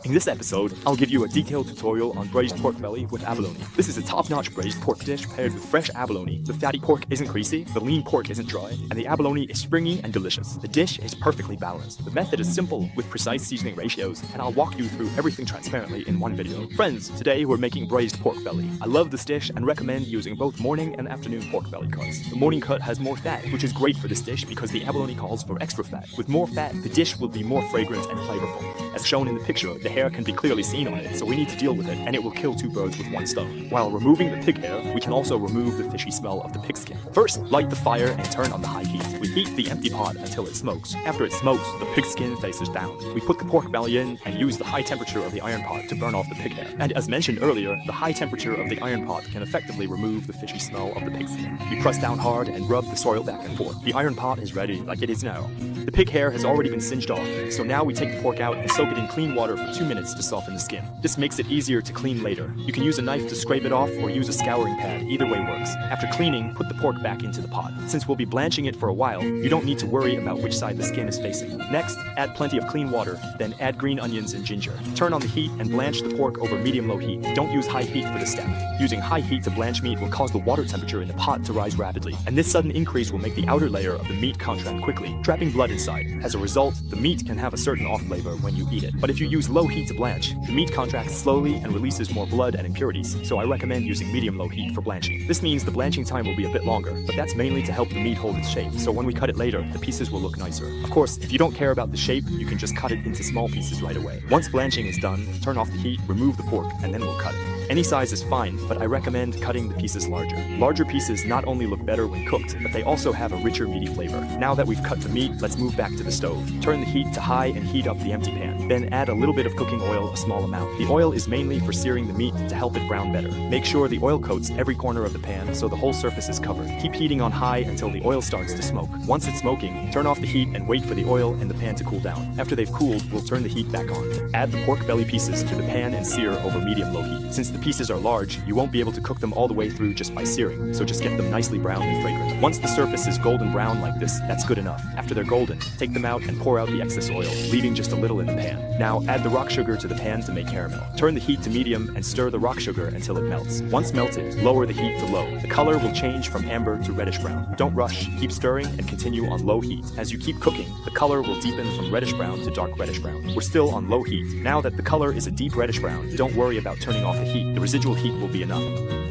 In this episode, I'll give you a detailed tutorial on braised pork belly with abalone. This is a top-notch braised pork dish paired with fresh abalone. The fatty pork isn't greasy, the lean pork isn't dry, and the abalone is springy and delicious. The dish is perfectly balanced. The method is simple with precise seasoning ratios, and I'll walk you through everything transparently in one video. Friends, today we're making braised pork belly. I love this dish and recommend using both morning and afternoon pork belly cuts. The morning cut has more fat, which is great for this dish because the abalone calls for extra fat. With more fat, the dish will be more fragrant and flavorful. As shown in the picture, the hair can be clearly seen on it, so we need to deal with it, and it will kill two birds with one stone. While removing the pig hair, we can also remove the fishy smell of the pig skin. First, light the fire and turn on the high heat. We heat the empty pot until it smokes. After it smokes, the pig skin faces down. We put the pork belly in and use the high temperature of the iron pot to burn off the pig hair. And as mentioned earlier, the high temperature of the iron pot can effectively remove the fishy smell of the pig skin. We press down hard and rub the soil back and forth. The iron pot is ready like it is now. The pig hair has already been singed off, so now we take the pork out and soak it in clean water for 2 minutes to soften the skin. This makes it easier to clean later. You can use a knife to scrape it off or use a scouring pad, either way works. After cleaning, put the pork back into the pot. Since we'll be blanching it for a while, you don't need to worry about which side the skin is facing. Next, add plenty of clean water, then add green onions and ginger. Turn on the heat and blanch the pork over medium-low heat. Don't use high heat for this step. Using high heat to blanch meat will cause the water temperature in the pot to rise rapidly, and this sudden increase will make the outer layer of the meat contract quickly, trapping blood inside. As a result, the meat can have a certain off flavor when you eat it. But if you use low heat to blanch, the meat contracts slowly and releases more blood and impurities, so I recommend using medium-low heat for blanching. This means the blanching time will be a bit longer, but that's mainly to help the meat hold its shape, so when we cut it later, the pieces will look nicer. Of course, if you don't care about the shape, you can just cut it into small pieces right away. Once blanching is done, turn off the heat, remove the pork, and then we'll cut it. Any size is fine, but I recommend cutting the pieces larger. Larger pieces not only look better when cooked, but they also have a richer meaty flavor. Now that we've cut the meat, let's move back to the stove. Turn the heat to high and heat up the empty pan. Then add a little bit of cooking oil, a small amount. The oil is mainly for searing the meat to help it brown better. Make sure the oil coats every corner of the pan so the whole surface is covered. Keep heating on high until the oil starts to smoke. Once it's smoking, turn off the heat and wait for the oil and the pan to cool down. After they've cooled, we'll turn the heat back on. Add the pork belly pieces to the pan and sear over medium-low heat. Since the pieces are large, you won't be able to cook them all the way through just by searing, so just get them nicely brown and fragrant. Once the surface is golden brown like this, that's good enough. After they're golden, take them out and pour out the excess oil, leaving just a little in the pan. Now add the rock sugar to the pan to make caramel. Turn the heat to medium and stir the rock sugar until it melts. Once melted, lower the heat to low. The color will change from amber to reddish brown. Don't rush, keep stirring and continue on low heat. As you keep cooking, the color will deepen from reddish brown to dark reddish brown. We're still on low heat. Now that the color is a deep reddish brown, don't worry about turning off the heat. The residual heat will be enough.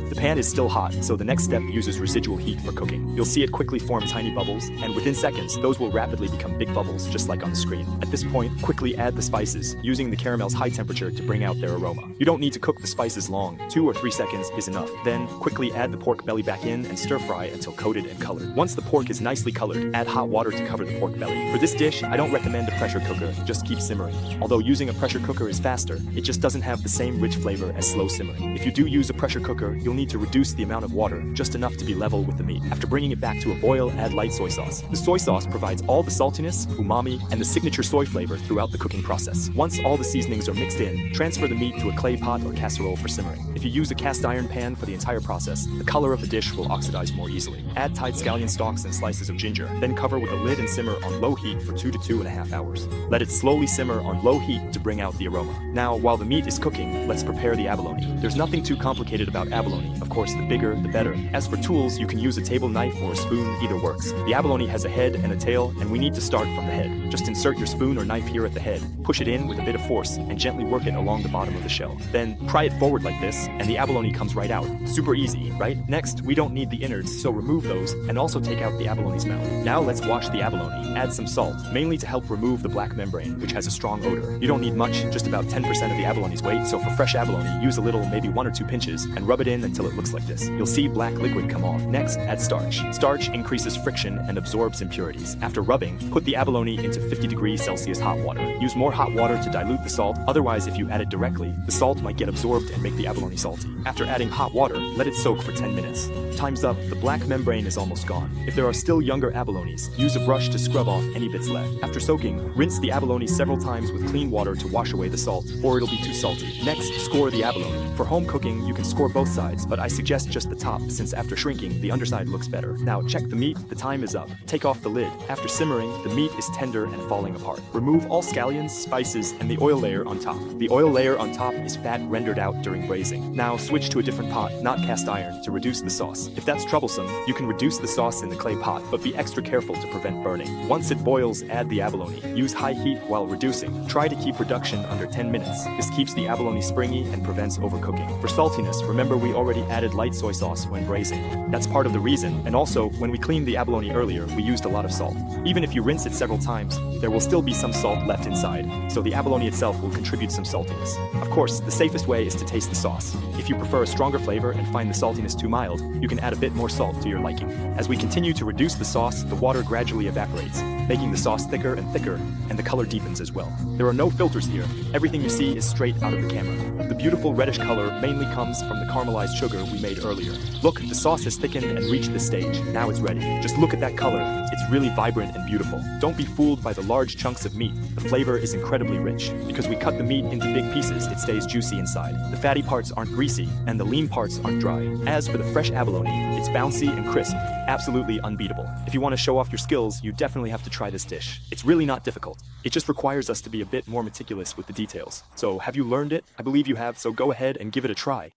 The pan is still hot, so the next step uses residual heat for cooking. You'll see it quickly form tiny bubbles, and within seconds, those will rapidly become big bubbles, just like on the screen. At this point, quickly add the spices, using the caramel's high temperature to bring out their aroma. You don't need to cook the spices long, 2 or 3 seconds is enough. Then, quickly add the pork belly back in and stir fry until coated and colored. Once the pork is nicely colored, add hot water to cover the pork belly. For this dish, I don't recommend a pressure cooker, just keep simmering. Although using a pressure cooker is faster, it just doesn't have the same rich flavor as slow simmering. If you do use a pressure cooker, you'll need to reduce the amount of water, just enough to be level with the meat. After bringing it back to a boil, add light soy sauce. The soy sauce provides all the saltiness, umami, and the signature soy flavor throughout the cooking process. Once all the seasonings are mixed in, transfer the meat to a clay pot or casserole for simmering. If you use a cast iron pan for the entire process, the color of the dish will oxidize more easily. Add tied scallion stalks and slices of ginger, then cover with a lid and simmer on low heat for 2 to 2.5 hours. Let it slowly simmer on low heat to bring out the aroma. Now, while the meat is cooking, let's prepare the abalone. There's nothing too complicated about abalone. Of course, the bigger, the better. As for tools, you can use a table knife or a spoon, either works. The abalone has a head and a tail, and we need to start from the head. Just insert your spoon or knife here at the head, push it in with a bit of force, and gently work it along the bottom of the shell. Then, pry it forward like this, and the abalone comes right out. Super easy, right? Next, we don't need the innards, so remove those, and also take out the abalone's mouth. Now let's wash the abalone. Add some salt, mainly to help remove the black membrane, which has a strong odor. You don't need much, just about 10% of the abalone's weight, so for fresh abalone, use a little, maybe 1 or 2 pinches, and rub it in until it looks like this. You'll see black liquid come off. Next, add starch. Starch increases friction and absorbs impurities. After rubbing, put the abalone into 50 degrees Celsius hot water. Use more hot water to dilute the salt, otherwise if you add it directly, the salt might get absorbed and make the abalone salty. After adding hot water, let it soak for 10 minutes. Time's up, the black membrane is almost gone. If there are still younger abalones, use a brush to scrub off any bits left. After soaking, rinse the abalone several times with clean water to wash away the salt, or it'll be too salty. Next, score the abalone. For home cooking, you can score both sides, but I suggest just the top, since after shrinking, the underside looks better. Now check the meat, the time is up. Take off the lid. After simmering, the meat is tender and falling apart. Remove all scallions, spices, and the oil oil layer on top. The oil layer on top is fat rendered out during braising. Now switch to a different pot, not cast iron, to reduce the sauce. If that's troublesome, you can reduce the sauce in the clay pot, but be extra careful to prevent burning. Once it boils, add the abalone. Use high heat while reducing. Try to keep reduction under 10 minutes. This keeps the abalone springy and prevents overcooking. For saltiness, remember we already added light soy sauce when braising. That's part of the reason, and also, when we cleaned the abalone earlier, we used a lot of salt. Even if you rinse it several times, there will still be some salt left inside, so the abalone itself will contribute some saltiness. Of course, the safest way is to taste the sauce. If you prefer a stronger flavor and find the saltiness too mild, you can add a bit more salt to your liking. As we continue to reduce the sauce, the water gradually evaporates, making the sauce thicker and thicker, and the color deepens as well. There are no filters here. Everything you see is straight out of the camera. The beautiful reddish color mainly comes from the caramelized sugar we made earlier. Look, the sauce has thickened and reached this stage. Now it's ready. Just look at that color. It's really vibrant and beautiful. Don't be fooled by the large chunks of meat. The flavor is incredibly rich. Because we cut the meat into big pieces, it stays juicy inside. The fatty parts aren't greasy, and the lean parts aren't dry. As for the fresh abalone, it's bouncy and crisp. Absolutely unbeatable. If you want to show off your skills, you definitely have to try this dish. It's really not difficult. It just requires us to be a bit more meticulous with the details. So, have you learned it? I believe you have, so go ahead and give it a try.